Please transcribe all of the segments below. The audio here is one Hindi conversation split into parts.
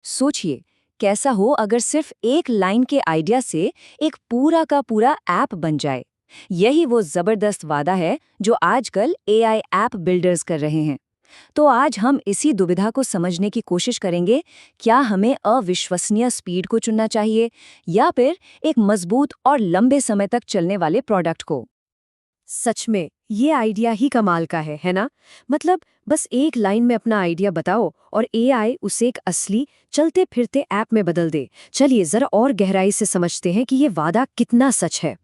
सोचिए, कैसा हो अगर सिर्फ एक लाइन के आइडिया से एक पूरा का पूरा ऐप बन जाए। यही वो जबरदस्त वादा है जो आजकल एआई ऐप बिल्डर्स कर रहे हैं। तो आज हम इसी दुविधा को समझने की कोशिश करेंगे। क्या हमें अविश्वसनीय स्पीड को चुनना चाहिए या फिर एक मजबूत और लंबे समय तक चलने वाले प्रोडक्ट को। सच में ये आइडिया ही कमाल का है ना? मतलब बस एक लाइन में अपना आइडिया बताओ और एआई उसे एक असली चलते फिरते ऐप में बदल दे। चलिए जरा और गहराई से समझते हैं कि ये वादा कितना सच है।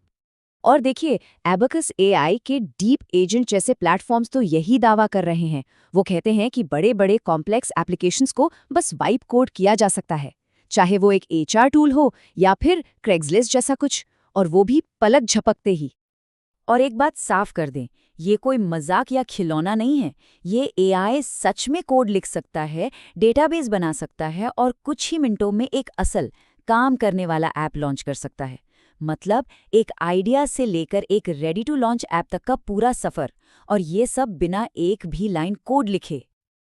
और देखिए, एबेकस एआई के डीप एजेंट जैसे प्लेटफॉर्म्स तो यही दावा कर रहे हैं। वो कहते हैं कि बड़े बड़े कॉम्प्लेक्स एप्लीकेशंस को बस वाइप कोड किया जा सकता है, चाहे वो एक एचआर टूल हो या फिर क्रेग्सलिस्ट जैसा कुछ, और वो भी पलक झपकते ही। और एक बात साफ कर दें, ये कोई मजाक या खिलौना नहीं है। ये एआई सच में कोड लिख सकता है, डेटाबेस बना सकता है और कुछ ही मिनटों में एक असल काम करने वाला ऐप लॉन्च कर सकता है। मतलब एक आइडिया से लेकर एक रेडी टू लॉन्च ऐप तक का पूरा सफर, और ये सब बिना एक भी लाइन कोड लिखे।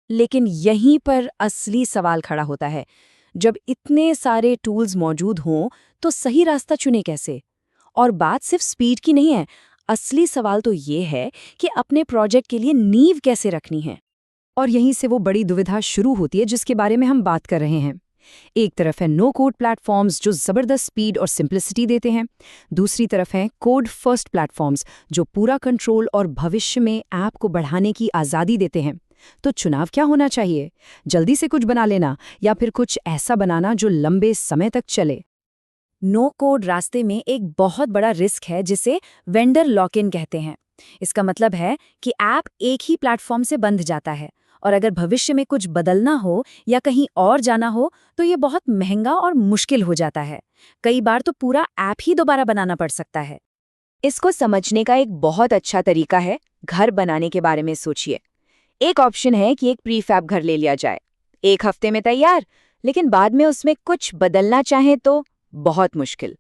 लेकिन यहीं पर असली सवाल खड़ा होता है। जब इतने सारे टूल्स मौजूद हों तो सही रास्ता चुने कैसे? और बात सिर्फ स्पीड की नहीं है, असली सवाल तो ये है कि अपने प्रोजेक्ट के लिए नींव कैसे रखनी है। और यहीं से वो बड़ी दुविधा शुरू होती है जिसके बारे में हम बात कर रहे हैं। एक तरफ है नो कोड प्लेटफॉर्म्स जो जबरदस्त स्पीड और सिंप्लिसिटी देते हैं। दूसरी तरफ है कोड फर्स्ट प्लेटफॉर्म्स जो पूरा कंट्रोल और भविष्य में ऐप को बढ़ाने की आज़ादी देते हैं। तो चुनाव क्या होना चाहिए? जल्दी से कुछ बना लेना या फिर कुछ ऐसा बनाना जो लंबे समय तक चले? नो कोड रास्ते में एक बहुत बड़ा रिस्क है जिसे वेंडर लॉक इन कहते हैं। इसका मतलब है कि ऐप एक ही प्लेटफॉर्म से बंध जाता है, और अगर भविष्य में कुछ बदलना हो या कहीं और जाना हो तो ये बहुत महंगा और मुश्किल हो जाता है। कई बार तो पूरा ऐप ही दोबारा बनाना पड़ सकता है। इसको समझने का एक बहुत अच्छा तरीका है, घर बनाने के बारे में सोचिए। एक ऑप्शन है कि एक प्रीफैब घर ले लिया जाए, एक हफ्ते में तैयार, लेकिन बाद में उसमें कुछ बदलना चाहें तो बहुत मुश्किल।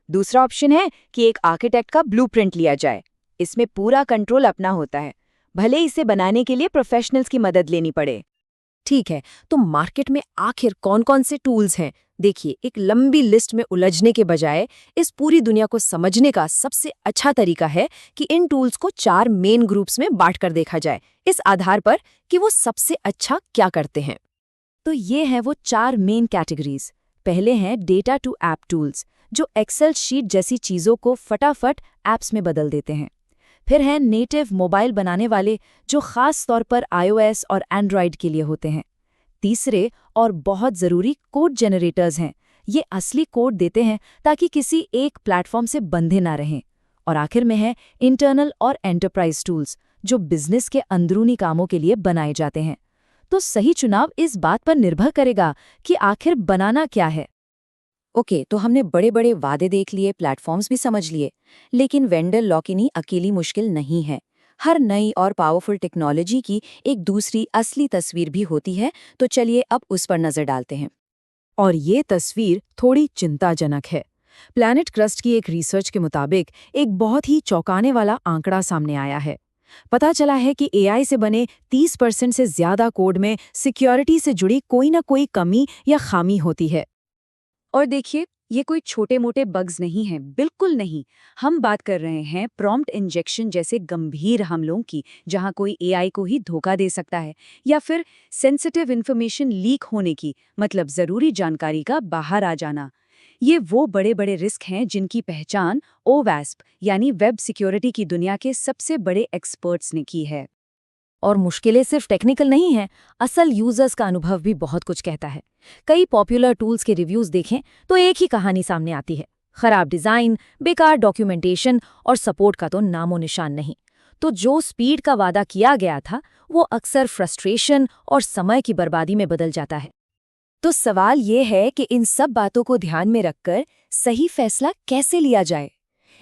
दूसरा ऑप्शन है कि एक आर्किटेक्ट का ब्लूप्रिंट लिया जाए, इसमें पूरा कंट्रोल अपना होता है, भले इसे बनाने के लिए प्रोफेशनल्स की मदद लेनी पड़े। ठीक है, तो मार्केट में आखिर कौन-कौन से टूल्स हैं? देखिए, एक लंबी लिस्ट में उलझने के बजाय इस पूरी दुनिया को समझने का सबसे अच्छा तरीका है कि इन टूल्स को 4 मेन ग्रुप्स में बांटकर देखा जाए, इस आधार पर कि वो सबसे अच्छा क्या करते हैं। तो ये हैं वो 4 मेन कैटेगरीज। पहले हैं डेटा टू ऐप टूल्स, जो एक्सेल शीट जैसी चीज़ों को फटाफट ऐप्स में बदल देते हैं। फिर हैं नेटिव मोबाइल बनाने वाले, जो खास तौर पर iOS और एंड्रॉयड के लिए होते हैं। तीसरे और बहुत ज़रूरी कोड जनरेटर्स हैं। ये असली कोड देते हैं ताकि किसी एक प्लेटफॉर्म से बंधे ना रहें। और आखिर में है इंटरनल और एंटरप्राइज टूल्स, जो बिजनेस के अंदरूनी कामों के लिए बनाए जाते हैं। तो सही चुनाव इस बात पर निर्भर करेगा कि आखिर बनाना क्या है। ओके, तो हमने बड़े बड़े वादे देख लिए, प्लेटफॉर्म्स भी समझ लिए, लेकिन वेंडर लॉक इन ही अकेली मुश्किल नहीं है। हर नई और पावरफुल टेक्नोलॉजी की एक दूसरी असली तस्वीर भी होती है। तो चलिए अब उस पर नजर डालते हैं। और ये तस्वीर थोड़ी चिंताजनक है। प्लैनेट क्रस्ट की एक रिसर्च के मुताबिक एक बहुत ही चौंकाने वाला आंकड़ा सामने आया है। पता चला है कि एआई से बने 30% से ज्यादा कोड में सिक्योरिटी से जुड़ी कोई ना कोई कमी या खामी होती है। और देखिए, ये कोई छोटे मोटे बग्स नहीं हैं, बिल्कुल नहीं। हम बात कर रहे हैं प्रॉम्प्ट इंजेक्शन जैसे गंभीर हमलों की, जहां कोई एआई को ही धोखा दे सकता है, या फिर सेंसिटिव इन्फॉर्मेशन लीक होने की, मतलब जरूरी जानकारी का बाहर आ जाना। ये वो बड़े बड़े रिस्क हैं जिनकी पहचान ओवैस्प यानी वेब सिक्योरिटी की दुनिया के सबसे बड़े एक्सपर्ट्स ने की है। और मुश्किलें सिर्फ टेक्निकल नहीं हैं, असल यूजर्स का अनुभव भी बहुत कुछ कहता है। कई पॉपुलर टूल्स के रिव्यूज देखें तो एक ही कहानी सामने आती है। खराब डिजाइन, बेकार डॉक्यूमेंटेशन और सपोर्ट का तो नामो निशान नहीं। तो जो स्पीड का वादा किया गया था, वो अक्सर फ्रस्ट्रेशन और समय की बर्बादी में बदल जाता है। तो सवाल ये है कि इन सब बातों को ध्यान में रखकर सही फैसला कैसे लिया जाए।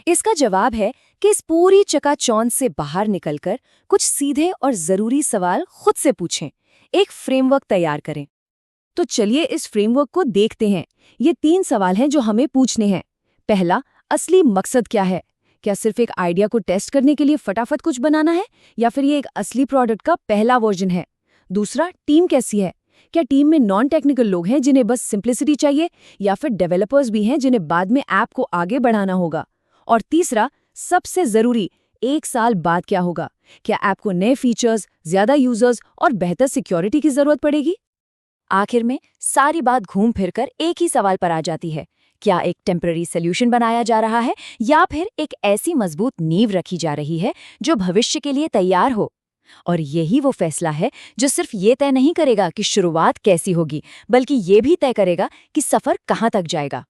इसका जवाब है कि इस पूरी चकाचौंध से बाहर निकलकर कुछ सीधे और जरूरी सवाल खुद से पूछें, एक फ्रेमवर्क तैयार करें। तो चलिए इस फ्रेमवर्क को देखते हैं। ये 3 सवाल हैं जो हमें पूछने हैं। पहला, असली मकसद क्या है? क्या सिर्फ एक आइडिया को टेस्ट करने के लिए फटाफट कुछ बनाना है, या फिर ये एक असली प्रोडक्ट का पहला वर्जन है? दूसरा, टीम कैसी है? क्या टीम में नॉन टेक्निकल लोग हैं जिन्हें बस सिंप्लिसिटी चाहिए, या फिर डेवलपर्स भी हैं जिन्हें बाद में ऐप को आगे बढ़ाना होगा? और तीसरा, सबसे जरूरी, 1 साल बाद क्या होगा? क्या ऐप को नए फीचर्स, ज्यादा यूजर्स और बेहतर सिक्योरिटी की जरूरत पड़ेगी? आखिर में सारी बात घूम फिरकर एक ही सवाल पर आ जाती है, क्या एक टेम्पररी सोल्यूशन बनाया जा रहा है या फिर एक ऐसी मजबूत नींव रखी जा रही है जो भविष्य के लिए तैयार हो? और यही वो फैसला है जो सिर्फ ये तय नहीं करेगा कि शुरुआत कैसी होगी, बल्कि ये भी तय करेगा कि सफर कहाँ तक जाएगा।